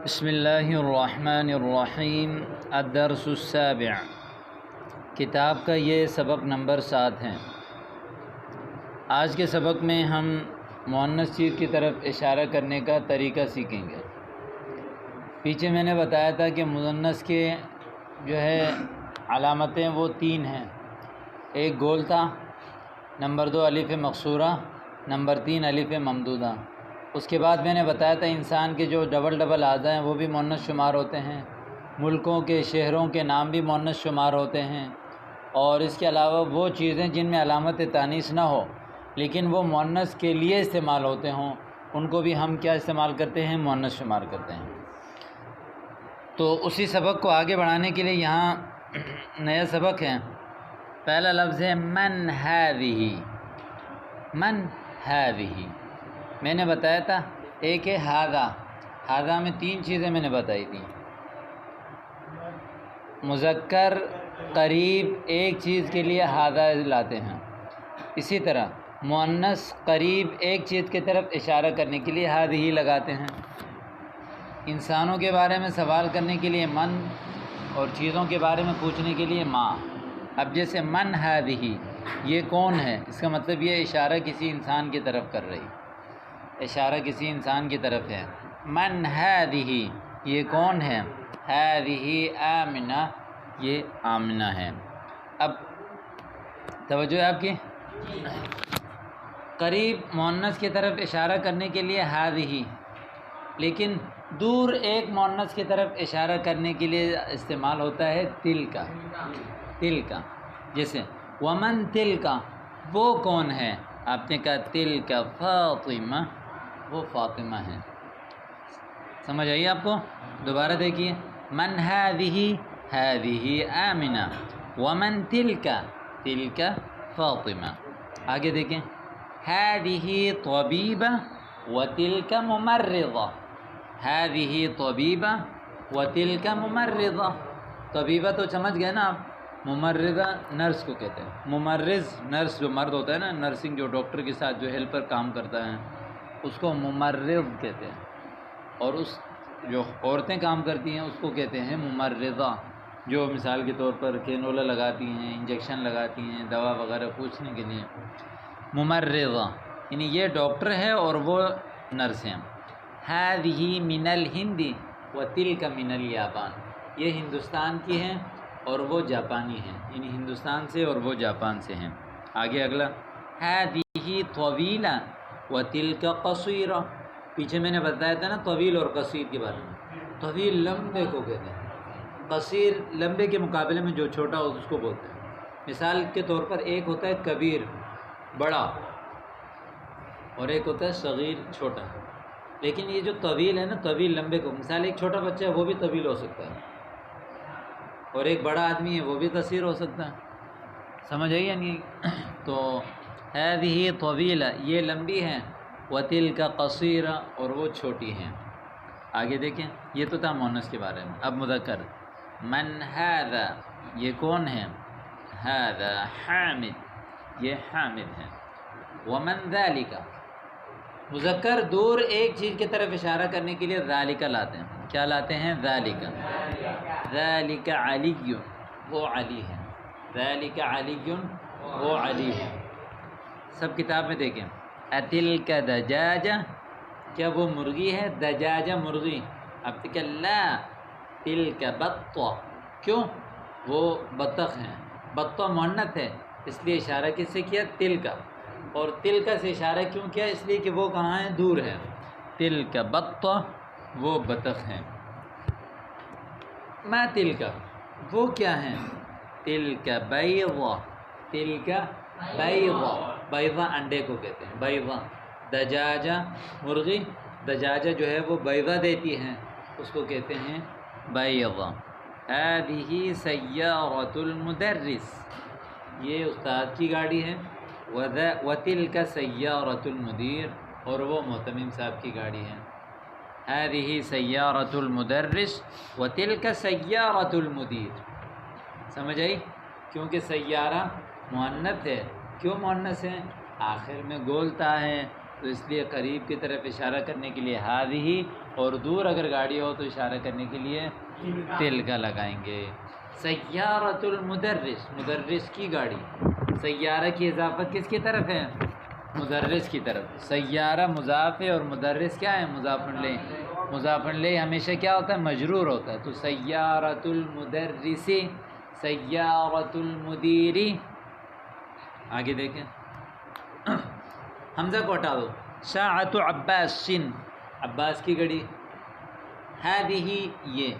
بسم اللہ الرحمن الرحیم الدرس السابع، کتاب کا یہ سبق نمبر 7 ہے۔ آج کے سبق میں ہم مؤنث چیز کی طرف اشارہ کرنے کا طریقہ سیکھیں گے۔ پیچھے میں نے بتایا تھا کہ مؤنث کے جو ہے علامتیں وہ 3 ہیں، ایک گول تھا، نمبر 2 الف مقصورہ، نمبر 3 الف ممدودہ۔ اس کے بعد میں نے بتایا تھا انسان کے جو ڈبل اعضاء ہیں وہ بھی مؤنث شمار ہوتے ہیں، ملکوں کے شہروں کے نام بھی مؤنث شمار ہوتے ہیں، اور اس کے علاوہ وہ چیزیں جن میں علامت تانیث نہ ہو لیکن وہ مؤنث کے لیے استعمال ہوتے ہوں، ان کو بھی ہم کیا استعمال کرتے ہیں؟ مؤنث شمار کرتے ہیں۔ تو اسی سبق کو آگے بڑھانے کے لیے یہاں نیا سبق ہے۔ پہلا لفظ ہے من ہذہ، من ہذہ۔ میں نے بتایا تھا ایک ہے ہذا، ہذا میں 3 چیزیں میں نے بتائی تھیں، مذکر قریب ایک چیز کے لیے ہذا لاتے ہیں، اسی طرح مؤنث قریب ایک چیز کی طرف اشارہ کرنے کے لیے ہذہ لگاتے ہیں۔ انسانوں کے بارے میں سوال کرنے کے لیے من، اور چیزوں کے بارے میں پوچھنے کے لیے ما۔ اب جیسے من ہذہ، یہ کون ہے، اس کا مطلب یہ اشارہ کسی انسان کی طرف کر رہی، اشارہ کسی انسان کی طرف ہے۔ من ہذہ، یہ کون ہے؟ ہذہ آمنہ، یہ آمنہ ہے۔ اب توجہ ہے آپ کی، قریب مؤنث کی طرف اشارہ کرنے کے لیے ہذہ، لیکن دور ایک مؤنث کی طرف اشارہ کرنے کے لیے استعمال ہوتا ہے تلک، تلک۔ جیسے ومن تلک، وہ کون ہے؟ آپ نے کہا تلک فاطمہ، وہ فاطمہ ہے۔ سمجھ آئیے آپ کو؟ دوبارہ دیکھیے، من ہذہ، ہذہ آمنہ، ومن تلک، تلک فاطمہ۔ آگے دیکھیں، ہذہ طبیبہ وتلک ممرضہ، ہذہ طبیبہ وتلک ممرضہ۔ طبیبہ تو سمجھ گئے نا آپ، ممرضہ نرس کو کہتے ہیں۔ ممرض نرس جو مرد ہوتا ہے نا، نرسنگ جو ڈاکٹر کے ساتھ جو ہیلپر کام کرتا ہے اس کو ممرض کہتے ہیں، اور اس جو عورتیں کام کرتی ہیں اس کو کہتے ہیں ممرضہ، جو مثال کے طور پر کینولا لگاتی ہیں، انجیکشن لگاتی ہیں، دوا وغیرہ پوچھنے کے لیے۔ ممرضہ یعنی یہ ڈاکٹر ہے اور وہ نرس ہیں۔ ہذہ من الہند وتلک من الیابان، یہ ہندوستان کی ہیں اور وہ جاپانی ہیں، یعنی ہندوستان سے اور وہ جاپان سے ہیں۔ آگے اگلا، ہذہ طویلہ وتلک قصیرہ۔ پیچھے میں نے بتایا تھا نا طویل اور قصیر کے بارے میں۔ طویل لمبے کو کہتے ہیں، قصیر لمبے کے مقابلے میں جو چھوٹا ہو اس کو بولتے ہیں۔ مثال کے طور پر ایک ہوتا ہے کبیر، بڑا، اور ایک ہوتا ہے صغیر، چھوٹا۔ لیکن یہ جو طویل ہے نا، طویل لمبے کو، مثال ایک چھوٹا بچہ ہے وہ بھی طویل ہو سکتا ہے، اور ایک بڑا آدمی ہے وہ بھی قصیر ہو سکتا ہے۔ سمجھ آئی یعنی؟ تو ہذہ طویلہ، یہ لمبی ہیں، وتلک قصیرہ، اور وہ چھوٹی ہیں۔ آگے دیکھیں، یہ تو تھا مؤنث کے بارے میں۔ اب مذکر، من ھذا، یہ کون ہے؟ ھذا حامد، یہ حامد ہے۔ ومن ذالک، مذکر دور ایک چیز کی طرف اشارہ کرنے کے لیے ذالک لاتے ہیں۔ کیا لاتے ہیں؟ ذالک، ذالک علی، وہ علی ہے۔ ذالک علی، وہ علی ہے۔ سب کتاب میں دیکھیں، اتلک دجاجہ، کیا وہ مرغی ہے؟ دجاجہ مرغی۔ اب تک لا، تلک بطہ، کیوں؟ وہ بطخ ہیں، بطہ مؤنث ہے، اس لیے اشارہ کس سے کیا؟ تلک، اور تلک سے اشارہ کیوں کیا؟ اس لیے کہ وہ کہاں ہیں؟ دور ہے۔ تلک بطہ، وہ بطخ ہیں۔ ما تلک، وہ کیا ہیں؟ تلک بیضہ، تلک بیضہ، بیضہ انڈے کو کہتے ہیں، بیضہ۔ دجاجہ مرغی، دجاجہ جو ہے وہ بیضہ دیتی ہیں، اس کو کہتے ہیں بیضہ۔ ہذہ سیارۃ المدرس، یہ استاد کی گاڑی ہے۔ وتلک سیارۃ المدیر، اور وہ محتمم صاحب کی گاڑی ہے۔ ہذہ سیارۃ المدرس وتلک سیارۃ المدیر۔ سمجھ آئی؟ کیونکہ سیارہ مؤنث ہے۔ کیوں مؤنث ہے؟ آخر میں گولتا ہے، تو اس لیے قریب کی طرف اشارہ کرنے کے لیے ہذہ، اور دور اگر گاڑی ہو تو اشارہ کرنے کے لیے تل کا لگائیں گے. سیارۃ المدرس، مدرس کی گاڑی. سیارہ کی اضافت کس کی طرف ہے؟ مدرس کی طرف. سیارہ مضاف ہے اور مدرس کیا ہے؟ مضاف الیہ. مضاف الیہ ہمیشہ کیا ہوتا ہے؟ مجرور ہوتا ہے. تو سیارۃ المدرس، سیارۃ المدیری. آگے دیکھیں، حمزہ کو ہٹا دو. ساعۃ عباس، عباس کی گھڑی. ہذہ، یہ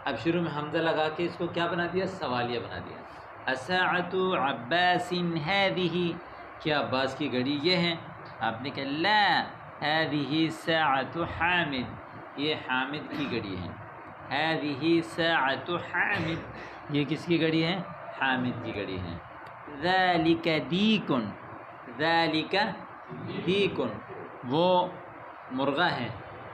اب شروع میں حمزہ لگا کے اس کو کیا بنا دیا؟ سوالیہ بنا دیا. الساعۃ عباس ہذہ، کیا عباس کی گھڑی یہ ہے؟ آپ نے کہا لا، ہذہ ساعۃ حامد، یہ حامد کی گھڑی ہے. ہذہ ساعۃ حامد، یہ کس کی گھڑی ہے؟ حامد کی گھڑی ہے. ذالک دیک، ذالک دیک، وہ مرغہ ہے.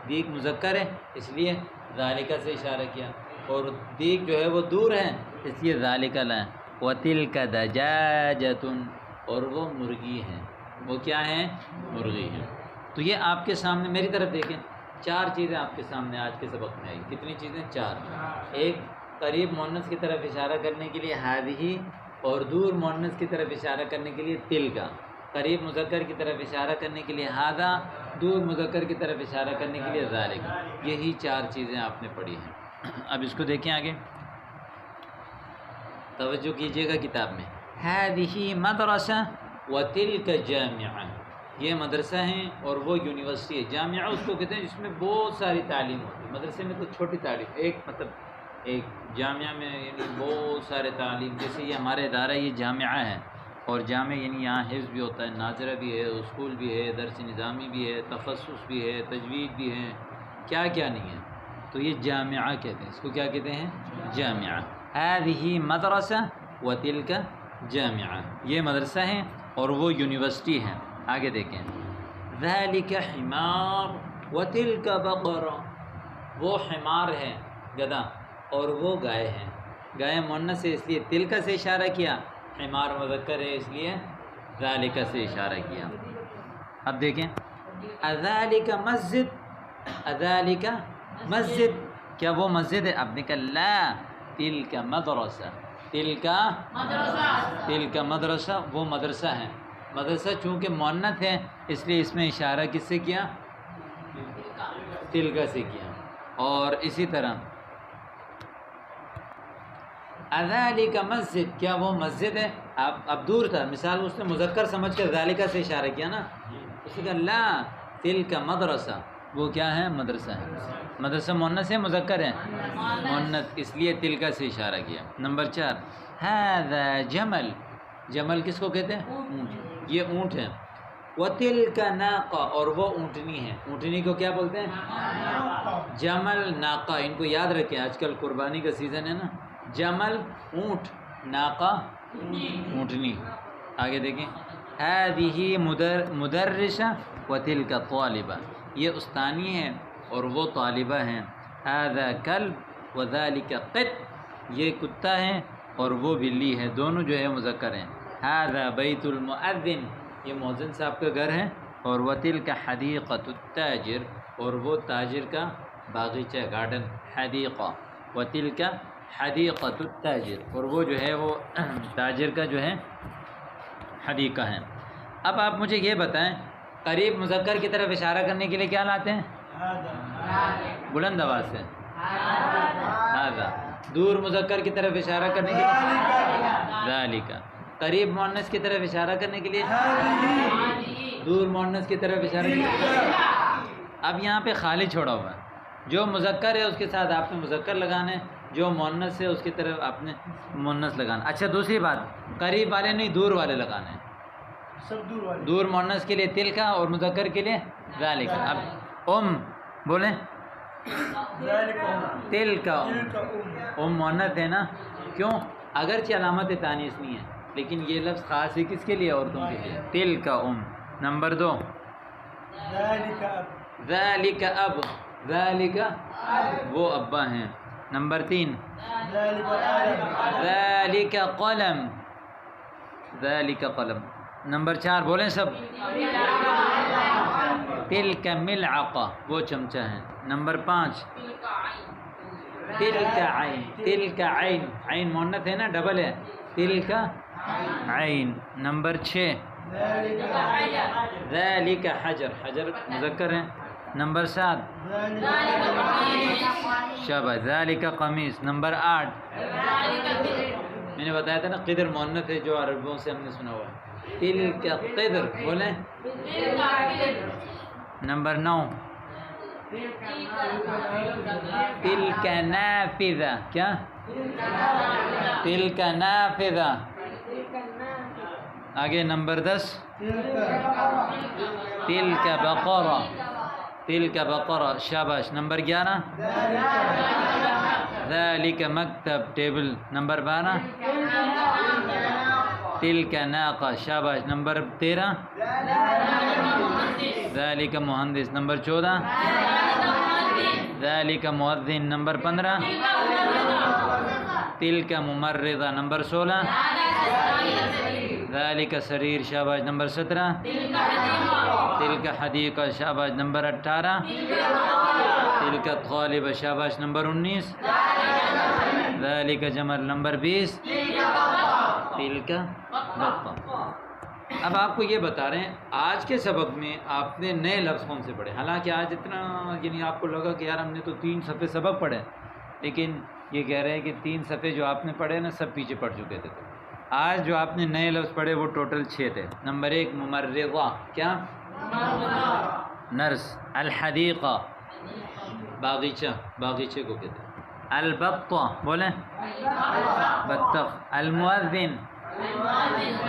دیک مذکر ہے اس لیے ذالکہ سے اشارہ کیا، اور دیک جو ہے وہ دور ہے اس لیے ذالکہ لائیں. وَتِلْكَ دَجَاجَةٌ، اور وہ مرغی ہے. وہ کیا ہے؟ مرغی ہے. تو یہ آپ کے سامنے، میری طرف دیکھیں، 4 چیزیں آپ کے سامنے آج کے سبق میں آئی. کتنی چیزیں؟ 4. ایک، قریب مؤنث کی طرف اشارہ کرنے کے لیے ہذہ، اور دور مؤنث کی طرف اشارہ کرنے کے لیے تلک. قریب مذکر کی طرف اشارہ کرنے کے لیے ھذا، دور مذکر کی طرف اشارہ کرنے کے لیے ذالک. یہی 4 چیزیں آپ نے پڑھی ہیں. اب اس کو دیکھیں آگے، توجہ کیجیے گا کتاب میں. ھذہ مدرسہ وتلک جامعہ، یہ مدرسہ ہیں اور وہ یونیورسٹی ہے. جامعہ اس کو کہتے ہیں جس میں بہت ساری تعلیم ہوتی ہے. مدرسے میں تو چھوٹی تعلیم، ایک جامعہ میں یعنی بہت سارے تعلیم. جیسے یہ ہمارا ادارہ یہ جامعہ ہے، اور جامع یعنی یہاں حفظ بھی ہوتا ہے، ناظرہ بھی ہے، اسکول بھی ہے، درس نظامی بھی ہے، تخصص بھی ہے، تجوید بھی ہے، کیا کیا نہیں ہے. تو یہ جامعہ کہتے ہیں، اس کو کیا کہتے ہیں؟ جامعہ. ہذہ مدرسہ وتلک جامعہ، یہ مدرسہ ہیں اور وہ یونیورسٹی ہیں. آگے دیکھیں. ذالک حمار وتلک بقرہ، وہ حمار ہے گدھا اور وہ گائے ہیں. گائے مؤنث ہے اس لیے تلک سے اشارہ کیا، حمار مذکر ہے اس لیے ذالک سے اشارہ کیا. اب دیکھیں، اذالک مسجد، اذالک مسجد، کیا وہ مسجد ہے؟ اب نے کہا لا، تلک مدرسہ، تلک مدرسہ، وہ مدرسہ ہے. مدرسہ چونکہ مؤنث ہے اس لیے اس میں اشارہ کس سے کیا؟ تلک سے کیا. اور اسی طرح اذالک مسجد، کیا وہ مسجد ہے؟ اب دور تھا، مثال اس نے مذکر سمجھ کر ذالکہ سے اشارہ کیا نا، اسی کا لا، تلک مدرسہ، وہ کیا ہے؟ مدرسہ ہے. مدرسہ مؤنث ہے مذکر ہے؟ مؤنث، اس لیے تلک سے اشارہ کیا. نمبر 4، ھذا جمل، جمل کس کو کہتے ہیں؟ اونٹ، یہ اونٹ ہے. وتلک ناقہ، اور وہ اونٹنی ہے. اونٹنی کو کیا بولتے ہیں؟ جمل، ناقہ. ان کو یاد رکھیں، آج کل قربانی کا سیزن ہے نا. جمل اونٹ، ناقہ اونٹنی. آگے دیکھیں. ہذہ مدرسہ وتلک طالبہ، یہ استانی ہے اور وہ طالبہ ہیں. ھذا کلب وذالک قط، یہ کتا ہے اور وہ بلی ہے، دونوں جو ہے مذکر ہیں. ھذا بیت المؤذن، یہ مؤذن صاحب کا گھر ہے. اور وتلک حدیقۃ التاجر، اور وہ تاجر کا باغیچہ، گارڈن. حدیقہ، وتلک حدیقۃ التاجر، اور وہ جو ہے وہ تاجر کا جو ہے حدیقہ ہے. اب آپ مجھے یہ بتائیں، قریب مذکر کی طرف اشارہ کرنے کے لیے کیا لاتے ہیں؟ بلند آواز سے. ھذا. دور مذکر کی طرف اشارہ کرنے کے لیے ذالک. قریب مؤنث کی طرف اشارہ کرنے کے لیے دور مؤنث کی طرف اشارہ کرنے کے لیے. اب یہاں پہ خالی چھوڑا ہوا ہے، جو مذکر ہے اس کے ساتھ آپ نے مذکر لگانا ہے، جو مؤنث ہے اس کی طرف آپ نے مؤنث لگانا. اچھا دوسری بات، قریب والے نہیں، دور والے لگانے ہیں. دور مؤنث کے لیے تلک اور مذکر کے لیے ذالک. اب بولیں، تلک مؤنث ہے نا، کیوں؟ اگرچہ علامت تانیث نہیں ہے لیکن یہ لفظ خاص ہے کس کے لیے؟ عورتوں کے لیے. تلک نمبر 2، ذالک اب، ذالک وہ ابا ہیں. نمبر 3، ذالک قلم، ذالک قلم. نمبر 4 بولیں سب، تلک ملعقہ وہ چمچہ ہے. نمبر 5 تلک عین. تلک عین، عین مؤنث ہے نا، ڈبل ہے. تلک عین. نمبر 6 ذالک حجر، حجر مذکر ہے. نمبر 7 شاباش ذالک قمیص. نمبر 8 میں نے بتایا تھا نا قدر مؤنث ہے جو عربوں سے ہم نے سنا ہوا ہے. تلک قدر بولیں. نمبر 9 تلک نافذہ. کیا؟ تلک نافذہ. آگے نمبر 10 تلک بقرہ. تلک بقرہ شاباش. نمبر 11 ذالک مکتب ٹیبل. نمبر 12 تلک ناقہ شاباش. نمبر 13 ذالک مہندس. نمبر 14 ذالک مؤذن. نمبر 15 تلک ممرضہ. نمبر 16 ذالک سریر شاباش. نمبر 17 تلک حدیقہ شاباش. نمبر 18 تلک طالبہ شاباش. نمبر 19 ذالک جمل. نمبر 20 تلک بطہ. اب آپ کو یہ بتا رہے ہیں آج کے سبق میں آپ نے نئے لفظ کون سے پڑھے. حالانکہ آج اتنا یعنی آپ کو لگا کہ یار ہم نے تو 3 صفحے سبق پڑھے، لیکن یہ کہہ رہے ہیں کہ 3 صفحے جو آپ نے پڑھے نا سب پیچھے پڑ چکے تھے. آج جو آپ نے نئے لفظ پڑھے وہ ٹوٹل 6 تھے. نمبر 1 ممرضہ. کیا؟ نرس. الحدیقہ باغیچہ، باغیچے کو کہتے ہیں. البطہ بولیں بطخ. المؤذن.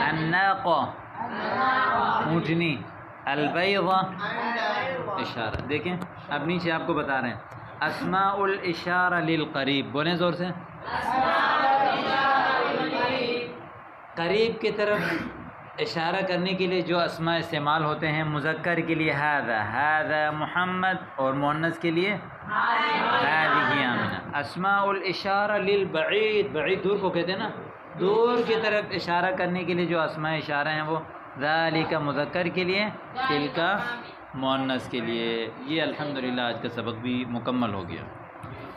الناقہ اونٹنی. البیضہ اشارہ. دیکھیں اب نیچے آپ کو بتا رہے ہیں اسماء الاشارہ للقریب. بولیں زور سے. قریب کی طرف اشارہ کرنے کے لیے جو اسماء استعمال ہوتے ہیں، مذکر کے لیے ھذا، ھذا محمد، اور مؤنث کے لیے ھذہ آمنہ. اسماء الاشارہ للبعید، بعید دور کو کہتے ہیں نا، دور کی طرف اشارہ کرنے کے لیے جو اسماء اشارہ ہیں وہ ذالک مذکر کے لیے، تلک مؤنث کے لیے. یہ الحمدللہ آج کا سبق بھی مکمل ہو گیا.